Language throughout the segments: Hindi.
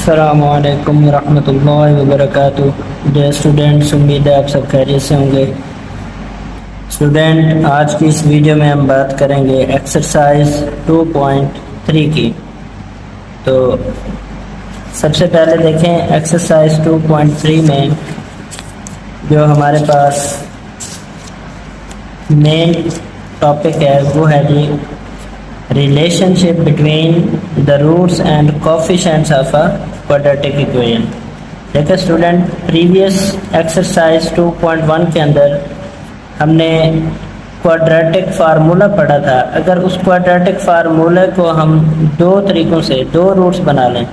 अस्सलामुअलैकुम रहमतुल्लाहि व बरकातुहू। डियर स्टूडेंट्स, उम्मीद है आप सब खैरियत से होंगे। स्टूडेंट, आज की इस वीडियो में हम बात करेंगे एक्सरसाइज 2.3 की। तो सबसे पहले देखें एक्सरसाइज 2.3 में जो हमारे पास मेन टॉपिक है वो है जी relationship between the roots and coefficients of a quadratic equation. देखिए स्टूडेंट, प्रीवियस एक्सरसाइज 2.1 के अंदर हमने क्वाड्रेटिक फार्मूला पढ़ा था। अगर उस क्वाड्रेटिक फार्मूले को हम दो तरीक़ों से दो रूट्स बना लें,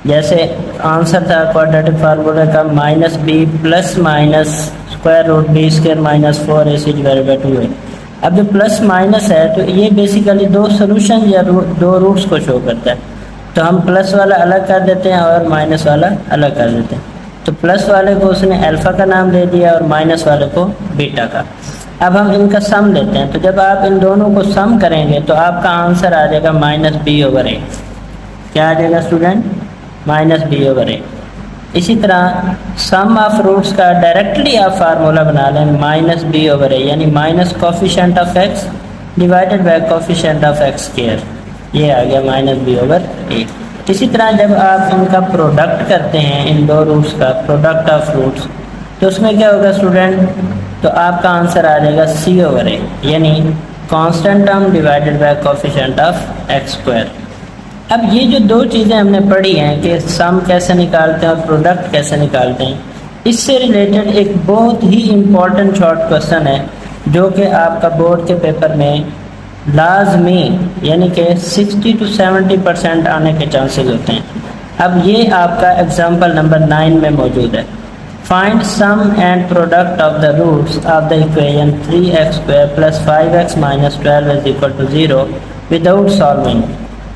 जैसे आंसर था क्वाड्रेटिक फार्मूले का minus B plus minus square root B square minus 4ac divided by 2a। अब जो प्लस माइनस है तो ये बेसिकली दो सोल्यूशन या दो रूट्स को शो करता है। तो हम प्लस वाला अलग कर देते हैं और माइनस वाला अलग कर देते हैं। तो प्लस वाले को उसने अल्फ़ा का नाम दे दिया और माइनस वाले को बीटा का। अब हम इनका सम लेते हैं। तो जब आप इन दोनों को सम करेंगे तो आपका आंसर आ जाएगा माइनस बी ओवर ए। क्या आ जाएगा स्टूडेंट? माइनस बी ओवर ए। इसी तरह सम ऑफ रूट्स का डायरेक्टली आप फार्मूला बना लें माइनस बी ओवर ए, यानी minus coefficient of x divided by coefficient of X square. ये आ गया माइनस बी ओवर ए। इसी तरह जब आप इनका प्रोडक्ट करते हैं, इन दो रूट्स का प्रोडक्ट ऑफ रूट्स, तो उसमें क्या होगा स्टूडेंट? तो आपका आंसर आ जाएगा सी ओवर ए, यानी constant term divided by coefficient of X square. अब ये जो दो चीज़ें हमने पढ़ी हैं कि सम कैसे निकालते हैं और प्रोडक्ट कैसे निकालते हैं, इससे रिलेटेड एक बहुत ही इम्पॉर्टेंट शॉर्ट क्वेश्चन है जो कि आपका बोर्ड के पेपर में लाजमी यानी कि 60 to 70% आने के चांसेस होते हैं। अब ये आपका एग्जाम्पल नंबर 9 में मौजूद है। Find sum and product of the roots of the equation 3x square plus 5x minus 12 is equal to 0 without solving.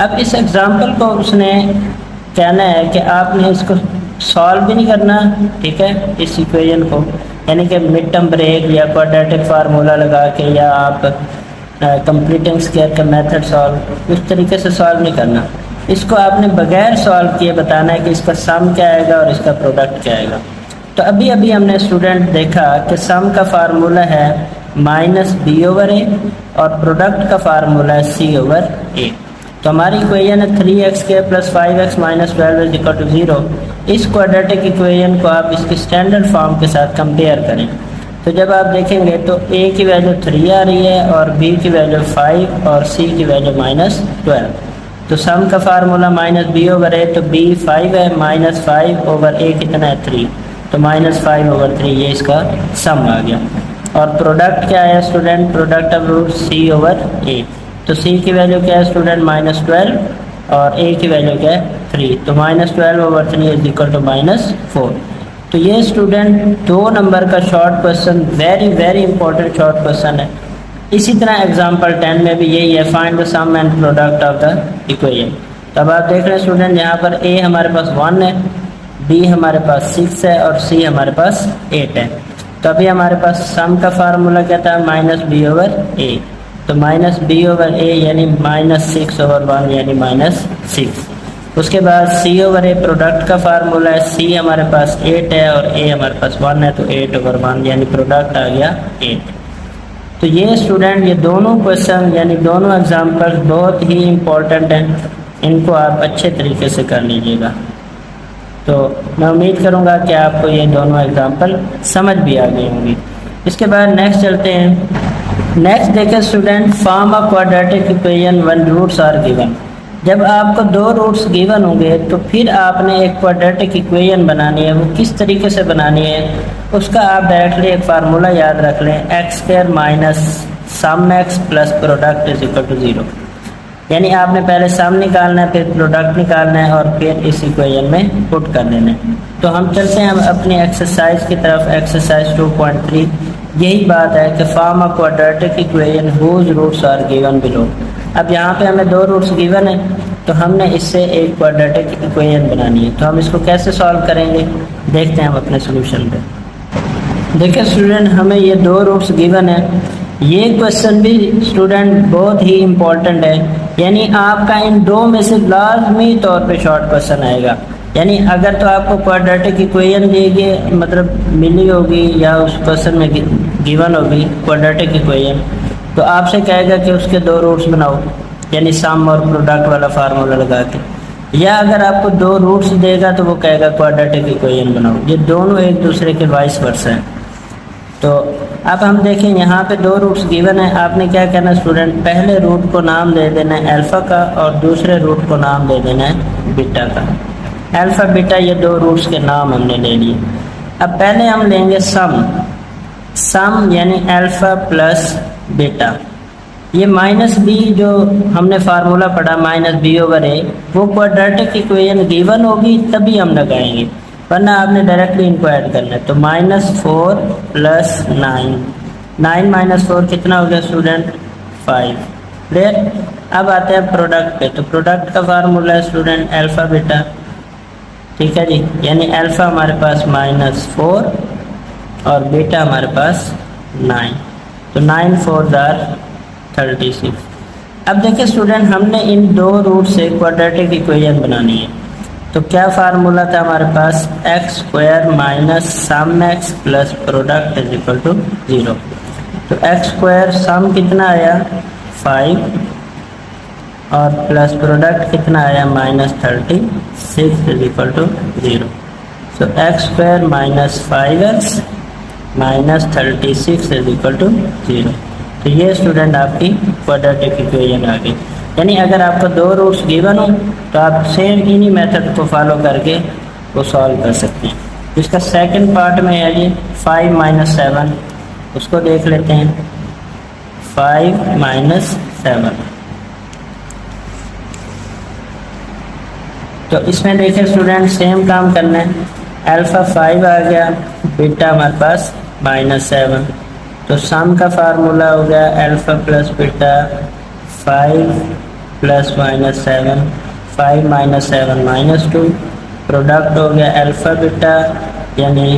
अब इस एग्जाम्पल को उसने कहना है कि आपने इसको सॉल्व भी नहीं करना, ठीक है, इस इक्वेशन को, यानी कि मिड टर्म ब्रेक या क्वाड्रेटिक फार्मूला लगा के या आप कंप्लीटिंग स्क्वायर का मेथड सॉल्व उस तरीके से सॉल्व नहीं करना। इसको आपने बगैर सॉल्व किए बताना है कि इसका सम क्या आएगा और इसका प्रोडक्ट क्या आएगा। तो अभी अभी हमने स्टूडेंट देखा कि सम का फार्मूला है माइनस बी ओवर ए और प्रोडक्ट का फार्मूला है सी ओवर ए। तो हमारी इक्वेशन है 3x square plus 5x minus 12 is equal to 0। इस क्वाड्रेटिक इक्वेशन को आप इसकी स्टैंडर्ड फॉर्म के साथ कंपेयर करें। तो जब आप देखेंगे तो a की वैल्यू 3 आ रही है और b की वैल्यू 5 और c की वैल्यू माइनस 12। तो सम का फार्मूला माइनस बी ओवर ए, तो b 5 है, माइनस 5 ओवर a कितना है 3, तो माइनस 5 ओवर 3, ये इसका सम आ गया। और प्रोडक्ट क्या है student? Product of root c over a। तो c की वैल्यू क्या है स्टूडेंट? माइनस 12 और a की वैल्यू क्या है 3, तो minus 12 over 3 is equal to minus 4। तो ये स्टूडेंट 2 नंबर का short question, very very important short question है। इसी तरह एग्जांपल 10 में भी यही है, find the sum and product of the equation. तो अब आप देख रहे हैं स्टूडेंट, यहाँ पर a हमारे पास 1 है, b हमारे पास 6 है और c हमारे पास 8 है। तो अभी हमारे पास सम का फार्मूला क्या था? माइनस बी ओवर ए। तो माइनस बी ओवर ए यानी माइनस 6 ओवर 1 यानी माइनस 6। उसके बाद सी ओवर ए प्रोडक्ट का फार्मूला है, सी हमारे पास 8 है और ए हमारे पास 1 है, तो 8 ओवर 1 यानी प्रोडक्ट आ गया 8। तो ये स्टूडेंट ये दोनों क्वेश्चन यानी दोनों एग्जाम्पल बहुत ही इम्पोर्टेंट हैं, इनको आप अच्छे तरीके से कर लीजिएगा। तो मैं उम्मीद करूँगा कि आपको ये दोनों एग्जाम्पल समझ भी आ गई होंगी। इसके बाद नेक्स्ट चलते हैं। नेक्स्ट देखें student, form a quadratic equation when roots are given. जब आपको दो रूट्स गिवन होंगे तो फिर आपने एक क्वाड्रेटिक इक्वेशन बनानी है। वो किस तरीके से बनानी है उसका आप डायरेक्टली एक फार्मूला याद रख लें, X square minus sum x plus product is equal to 0। यानी आपने पहले सम निकालना है, फिर प्रोडक्ट निकालना है और फिर इस इक्वेशन में पुट कर देना है। तो हम चलते हैं अपनी एक्सरसाइज की तरफ, एक्सरसाइज 2.3। यही बात है कि form a quadratic equation whose roots are given below. अब यहाँ पे हमें दो रूट्स गिवन है तो हमने इससे एक क्वाड्रेटिक इक्वेशन बनानी है। तो हम इसको कैसे सॉल्व करेंगे देखते हैं हम अपने सोल्यूशन पे। देखिए स्टूडेंट, हमें ये दो रूट्स गिवन है। ये क्वेश्चन भी स्टूडेंट बहुत ही इम्पोर्टेंट है, यानी आपका इन दो में से लाजमी तौर पे शॉर्ट क्वेश्चन आएगा। यानी अगर तो आपको क्वाड्रेटिक इक्वेशन दी गई मतलब मिली होगी या उस क्वेश्चन में गिवन होगी क्वाड्रेटिक इक्वेशन, तो आपसे कहेगा कि उसके दो रूट्स बनाओ, यानी सम और प्रोडक्ट वाला फार्मूला लगा के। या अगर आपको दो रूट्स देगा तो वो कहेगा क्वाड्रेटिक इक्वेशन बनाओ। ये दोनों एक दूसरे के वाइस वर्सा हैं। तो अब हम देखें यहाँ पे दो रूट्स गिवन है। आपने क्या करना है स्टूडेंट, पहले रूट को नाम दे देना है अल्फ़ा का और दूसरे रूट को नाम दे देना है बीटा का। अल्फ़ा बीटा ये दो रूट्स के नाम हमने ले लिए। अब पहले हम लेंगे सम यानी अल्फ़ा प्लस बीटा। ये माइनस बी जो हमने फार्मूला पढ़ा माइनस बी ओवर ए, वो क्वाड्रेटिक इक्वेशन गिवन होगी तभी हम लगाएंगे, वरना आपने डायरेक्टली इनको ऐड करना है। तो -4 प्लस 9 माइनस 4 कितना हो गया स्टूडेंट 5। क्लियर। अब आते हैं प्रोडक्ट पे। तो प्रोडक्ट का फार्मूला है स्टूडेंट अल्फ़ा बीटा, ठीक है जी, यानी अल्फ़ा हमारे पास -4 और बीटा हमारे पास 9। तो 9 4 36। अब देखिए स्टूडेंट, हमने इन दो रूट से क्वाड्रेटिक इक्वेशन बनानी है। तो क्या फार्मूला था हमारे पास, x² minus sum x plus product is equal to 0। तो x² सम कितना आया 5 और प्लस प्रोडक्ट कितना आया -36 is equal to 0। So x² minus 5x minus 36 is equal to 0। तो ये स्टूडेंट आपकी क्वाड्रेटिक इक्वेशन आ गई। यानी अगर आपको दो रूट्स गिवन हो तो आप सेम इन्हीं मेथड को फॉलो करके वो सॉल्व कर सकते हैं। इसका सेकंड पार्ट में है जी 5 माइनस 7, उसको देख लेते हैं। 5 माइनस 7, तो इसमें देखिए स्टूडेंट सेम काम करना है। अल्फ़ा 5 आ गया, बीटा हमारे पास -7। तो सम का फार्मूला हो गया alpha plus beta 5 plus -7, 5 minus 7 -2। Product हो गया अल्फ़ा बीटा यानी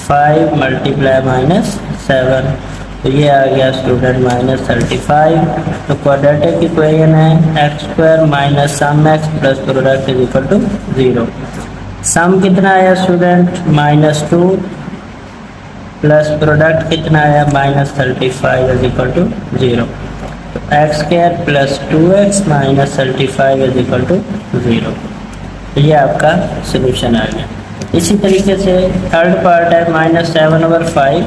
5 मल्टीप्लाई -7, तो ये आ गया स्टूडेंट -35। तो क्वाड्रेटिक इक्वेशन है x² minus sum x plus product is equal to 0। Sum कितना आया स्टूडेंट -2 प्लस प्रोडक्ट कितना आया -35 इज इक्वल टू 0। तो x² plus 2x minus 35 is equal to 0। तो ये आपका सोल्यूशन आ गया। इसी तरीके से थर्ड पार्ट है -7 ओवर 5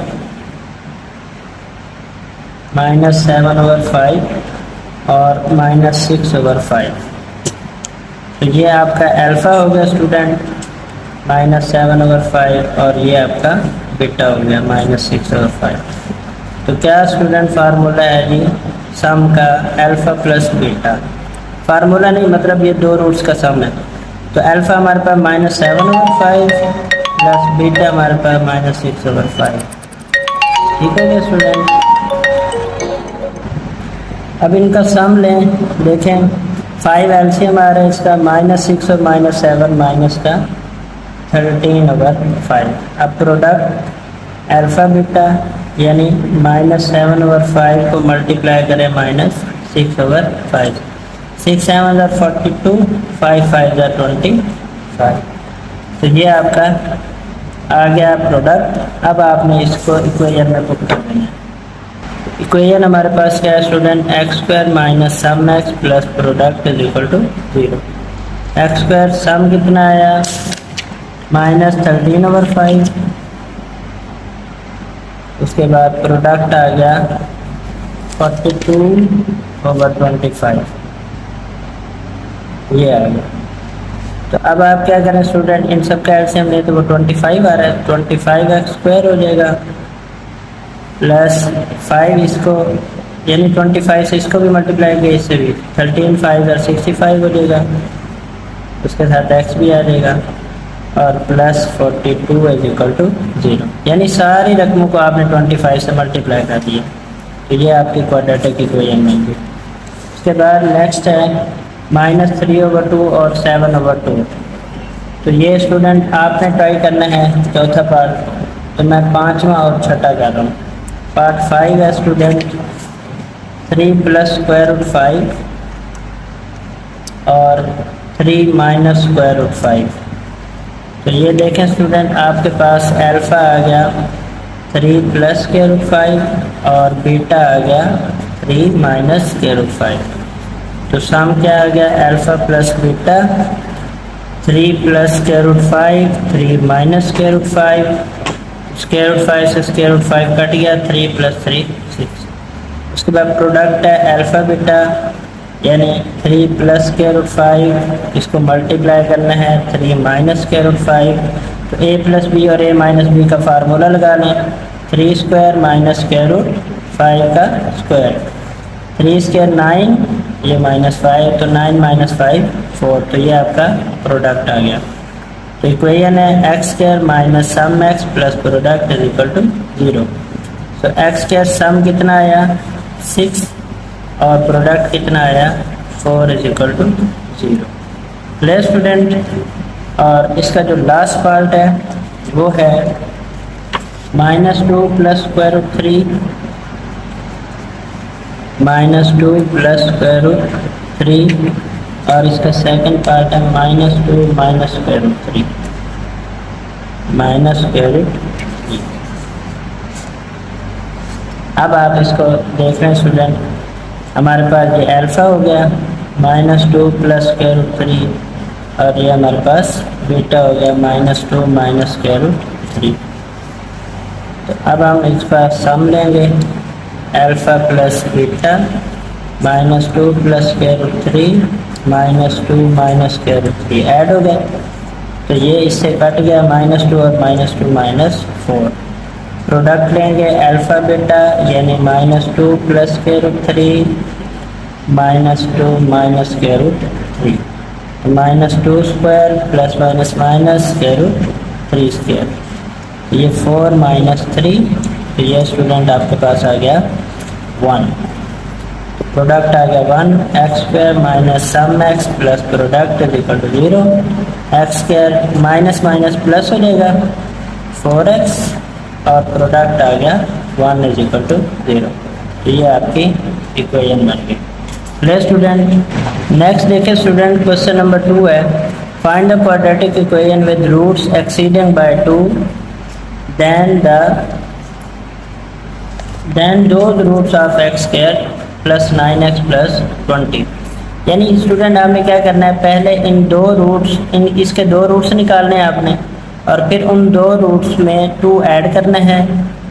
और -6 ओवर 5। तो ये आपका अल्फ़ा हो गया स्टूडेंट -7 ओवर 5 और ये आपका बीटा हो गया -6 ओवर 5। तो क्या स्टूडेंट फार्मूला है जी सम का अल्फ़ा प्लस बीटा। फार्मूला नहीं मतलब ये दो रूट्स का सम है। तो अल्फ़ा हमारे पास -7 ओवर 5 प्लस बीटा हमारे पास -6 ओवर 5। ठीक है स्टूडेंट। अब इनका सम लें, देखें 5 एलसीएम आ रहा है इसका -6 और -7 माइनस का 13 ओवर 5। अब प्रोडक्ट अल्फ़ा बीटा यानी -7 ओवर 5 को मल्टीप्लाई करें -6 ओवर 5। 6 7 42, 5 5 25। तो ये आपका आ गया प्रोडक्ट। अब आपने इसको इक्वेशन में पुट कर देना है। इक्वेशन हमारे पास क्या है student, x² minus sum x plus product is equal to 0। x² sum कितना आया -13 ओवर 5, उसके बाद प्रोडक्ट आ गया 42 ओवर 25, ये आ गया। तो अब आप क्या करें स्टूडेंट, इन सब का एलसीएम ले तो वो 25 आ रहा है, 25x² हो जाएगा प्लस 5 इसको यानी 25 से इसको भी मल्टीप्लाई किया इससे भी 13 5 और 65 हो जाएगा, उसके साथ x भी आ जाएगा और प्लस 42 इज इक्वल टू 0। यानी सारी रकमों को आपने 25 से मल्टीप्लाई कर दिया। तो ये आपकी क्वाड्रेटिक इक्वेशन बन गई। उसके बाद नेक्स्ट है -3 ओवर 2 और 7 ओवर 2। तो ये स्टूडेंट आपने ट्राई करना है चौथा पार्ट, तो मैं पाँचवा और छठा कर रहा हूँ। पार्ट 5 है स्टूडेंट 3 प्लस स्क्वायर रूट 5 और 3 माइनस स्क्वायर रूट 5। तो ये देखें स्टूडेंट, आपके पास अल्फ़ा आ गया 3 प्लस स्क्वायर रूट 5 और बीटा आ गया 3 माइनस स्क्वायर रूट 5। तो सम क्या आ गया, alpha plus beta 3 plus square root 5 3 minus square root 5, square root 5 से स्क्वायर रूट 5 कट गया, 3 प्लस 3 6। उसके बाद प्रोडक्ट है अल्फ़ा बीटा यानी 3 प्लस स्क्वायर रूट 5, इसको मल्टीप्लाई करना है 3 माइनस स्क्वायर रूट 5। तो a प्लस बी और a माइनस बी का फार्मूला लगा लें, 3 स्क्वायर माइनस स्क्वायर रूट 5 का स्क्वायर, 3 स्क्वायर 9, ये माइनस 5, तो 9 माइनस 5 4। तो ये आपका प्रोडक्ट आ गया। तो इक्वेशन है X square minus sum x plus product is equal to 0। तो एक्स स्क्वायर सम कितना आया 6 और प्रोडक्ट कितना आया 4 इज इक्वल टू 0। प्ले स्टूडेंट, और इसका जो लास्ट पार्ट है वो है -2 plus square root 3 -2 plus square root 3, और इसका सेकंड पार्ट है -2 minus square root 3 minus square root 3। अब आप इसको देख रहे हैं स्टूडेंट, हमारे पास ये अल्फ़ा हो गया -2 प्लस स्क्वायर रूट 3, और ये हमारे पास बीटा हो गया -2 माइनस स्क्वायर रूट 3। तो अब हम इसका सम लेंगे, alpha plus beta -2 plus square root 3 -2 minus square root 3 add हो गया, तो ये इससे कट गया -2 और -2 -4। प्रोडक्ट लेंगे अल्फ़ा बीटा यानी -2 plus square root 3 -2 minus square root 3, -2 square plus minus minus square root 3 square, ये 4 माइनस 3। तो ये स्टूडेंट आपके पास आ गया 1। प्रोडक्ट आ गया 1, X square minus sum x plus product is equal to 0। X square minus minus plus हो जाएगा 4x, और प्रोडक्ट आ गया 1 इज इक्वल टू 0। तो ये आपकी इक्वेशन बन गई। प्ले स्टूडेंट, नेक्स्ट देखिए स्टूडेंट, क्वेश्चन नंबर 2 है, find the quadratic equation with roots exceeding by 2 then those roots of X square plus 9x plus 20। यानी स्टूडेंट आपने क्या करना है, पहले इन दो रूट्स, इसके दो रूट्स निकालने हैं आपने, और फिर उन दो रूट्स में 2 ऐड करने हैं,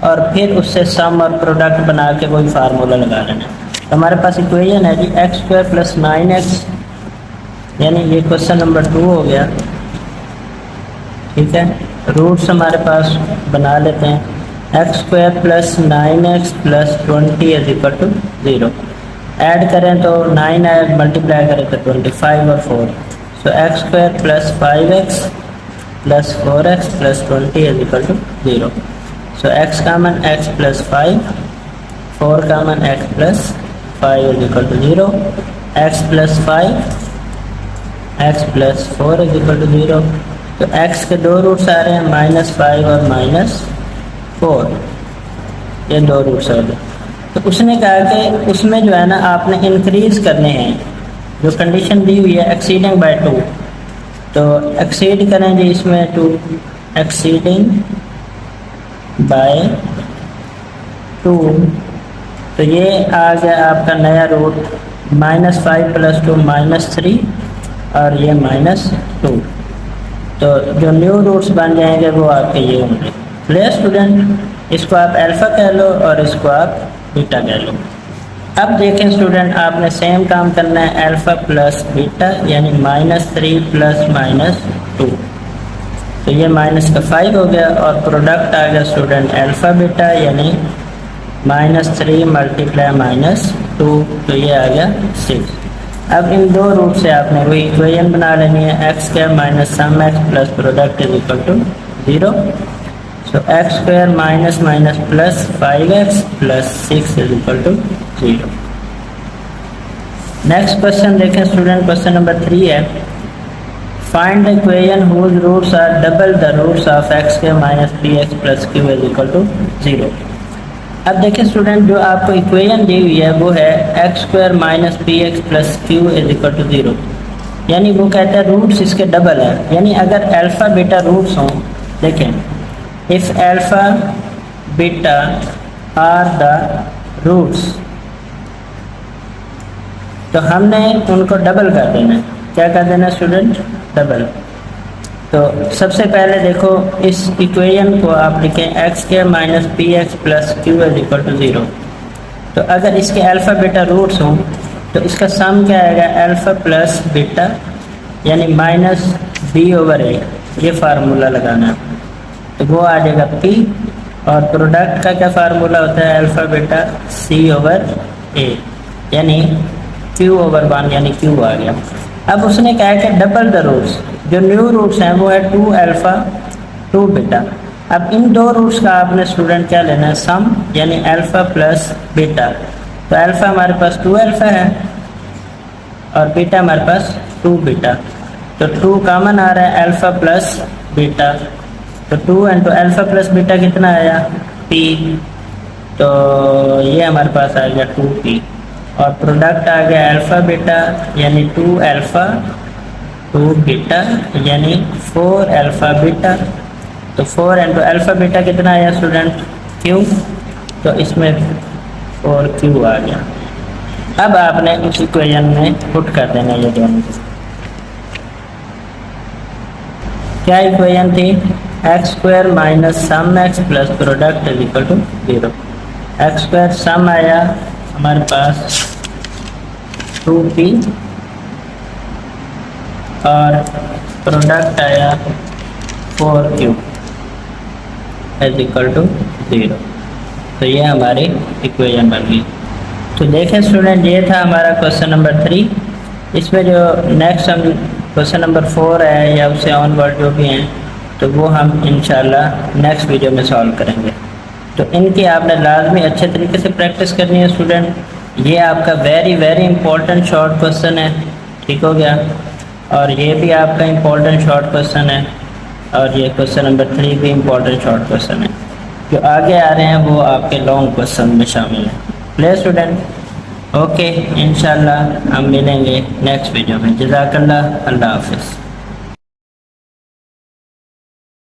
और फिर उससे सम और प्रोडक्ट बना के वही फार्मूला लगा लेना है। तो हमारे पास इक्वेशन है जी एक्स स्क्वायर प्लस 9x, यानी ये क्वेश्चन नंबर 2 हो गया। ठीक है, रूट्स हमारे पास बना लेते हैं, X square plus 9x plus 20 is equal to 0। Add करें तो 9 ऐड मल्टीप्लाई करें तो 25 और 4। So x square plus 5x plus 4x plus 20 is equal to 0। So x common x plus 5, 4 common x plus 5 is equal to 0। x plus 5 x plus 4 is equal to 0। तो x के दो रूट्स आ रहे हैं -5 और -4, ये दो रूट्स आ रहे हैं। तो उसने कहा कि उसमें जो है ना आपने इंक्रीज करने हैं, जो कंडीशन दी हुई है एक्सीडिंग बाय 2, तो एक्सीड करें जी इसमें 2, एक्सीडिंग बाय 2, तो ये आ गया आपका नया रूट -5 प्लस 2 -3, और ये -2। तो जो न्यू रूट्स बन जाएंगे वो आपके ये होंगे। प्ले स्टूडेंट, इसको आप अल्फ़ा कह लो और इसको आप बीटा कह लो। अब देखें स्टूडेंट, आपने सेम काम करना है, अल्फ़ा प्लस बीटा यानी -3 प्लस -2, तो ये माइनस का 5 हो गया, और प्रोडक्ट आ गया स्टूडेंट अल्फ़ा बीटा यानी -3 मल्टीप्लाई -2, तो ये आ गया 6। अब इन दो रूट से आपने वही इक्वेशन बना लेनी है, X square minus sum x plus product is equal to 0। So x square minus minus plus 5x plus 6 is equal to 0। Next question देखें स्टूडेंट, क्वेश्चन नंबर 3 है, find the equation whose roots are double the roots of X square minus 3x plus q is equal to 0। अब देखिए स्टूडेंट, जो आपको इक्वेशन दी हुई है वो है X square minus 3x plus q is equal to 0। यानी वो कहता है रूट्स इसके डबल है, यानी अगर अल्फ़ा बीटा रूट्स हों, देखें if alpha beta are the roots, तो हमने उनको डबल कर देना है। क्या कर देना स्टूडेंट? डबल। तो सबसे पहले देखो इस इक्वेशन को आप लिखें X square minus P X plus Q is equal to 0। तो अगर इसके अल्फ़ा बीटा रूट्स हों तो इसका सम क्या आएगा? अल्फ़ा प्लस बीटा यानी माइनस बी ओवर ए, ये फार्मूला लगाना है। तो वो आ जाएगा पी, और प्रोडक्ट का क्या फार्मूला होता है? अल्फ़ा बीटा सी ओवर ए, यानी क्यू ओवर 1, यानी क्यू आ गया। अब उसने कहा कि डबल द रूट्स, जो न्यू रूट्स हैं वो है 2 अल्फ़ा 2 बीटा। अब इन दो रूट्स का आपने स्टूडेंट क्या लेना है? सम, यानी अल्फ़ा प्लस बीटा। तो अल्फ़ा हमारे पास 2 अल्फ़ा है और बीटा हमारे पास 2 बीटा, तो 2 कॉमन आ रहा है अल्फ़ा प्लस बीटा, तो 2 इंटू अल्फ़ा प्लस बीटा कितना आया? पी, तो ये हमारे पास आ गया 2p, और प्रोडक्ट आ गया अल्फ़ा बीटा यानी 2 अल्फ़ा 2 बीटा यानी 4 अल्फ़ा बीटा। तो 4 इंटू अल्फ़ा बीटा कितना आया स्टूडेंट? क्यू, तो इसमें 4q आ गया। अब आपने उस इक्वेशन में पुट कर देना ये दोनों। क्या इक्वेशन थी? X square minus sum x plus product is equal to 0। X square sum आया हमारे पास 2p और प्रोडक्ट आया 4q इज इक्वल टू 0। तो ये हमारी इक्वेशन बन गई। तो देखें स्टूडेंट, ये था हमारा क्वेश्चन नंबर 3। इसमें जो नेक्स्ट हम क्वेश्चन नंबर 4 है या उससे ऑनवर्ड जो भी हैं, तो वो हम इंशाल्लाह नेक्स्ट वीडियो में सॉल्व करेंगे। तो इनकी आपने लाजमी अच्छे तरीके से प्रैक्टिस करनी है स्टूडेंट। ये आपका very very important short question है, ठीक हो गया, और ये भी आपका इंपॉर्टेंट शॉर्ट क्वेश्चन है, और ये क्वेश्चन नंबर 3 भी इंपॉर्टेंट शॉर्ट क्वेश्चन है। जो आगे आ रहे हैं वो आपके लॉन्ग क्वेश्चन में शामिल हैं। प्ले स्टूडेंट, ओके, इंशाल्लाह हम मिलेंगे नेक्स्ट वीडियो में। जज़ाकल्लाह, अल्लाह हाफ़िज़।